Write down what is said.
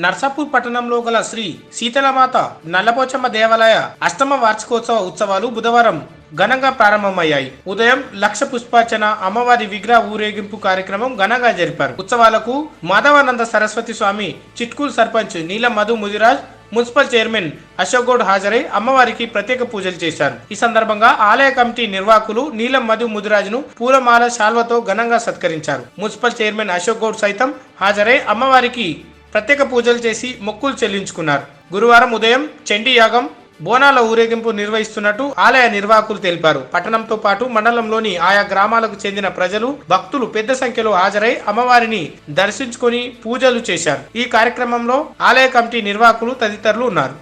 నర్సాపూర్ పట్టణంలో గల శ్రీ శీతలమాత నల్లపోచమ్మ దేవాలయ అష్టమ వార్షికోత్సవ ఉత్సవాలు బుధవారం ఘనంగా ప్రారంభమయ్యాయి. ఉదయం లక్ష పుష్పార్చన, అమ్మవారి విగ్రహ ఊరేగింపు కార్యక్రమం ఘనంగా జరిపారు. ఉత్సవాలకు మాధవానంద సరస్వతి స్వామి, చిట్కూల్ సర్పంచ్ నీలం మధు ముదిరాజ్, మున్సిపల్ చైర్మన్ అశోక్ గౌడ్ హాజరై అమ్మవారికి ప్రత్యేక పూజలు చేశారు. ఈ సందర్భంగా ఆలయ కమిటీ నిర్వాహకులు నీలం మధు ముదిరాజ్ను పూలమాల శాల్వతో ఘనంగా సత్కరించారు. మున్సిపల్ చైర్మన్ అశోక్ గౌడ్ సైతం హాజరై అమ్మవారికి ప్రత్యేక పూజలు చేసి మొక్కులు చెల్లించుకున్నారు. గురువారం ఉదయం చండీ యాగం, బోనాల ఊరేగింపు నిర్వహిస్తున్నట్టు ఆలయ నిర్వాహకులు తెలిపారు. పట్టణంతో పాటు మండలంలోని ఆయా గ్రామాలకు చెందిన ప్రజలు, భక్తులు పెద్ద సంఖ్యలో హాజరై అమ్మవారిని దర్శించుకొని పూజలు చేశారు. ఈ కార్యక్రమంలో ఆలయ కమిటీ నిర్వాహకులు తదితరులు ఉన్నారు.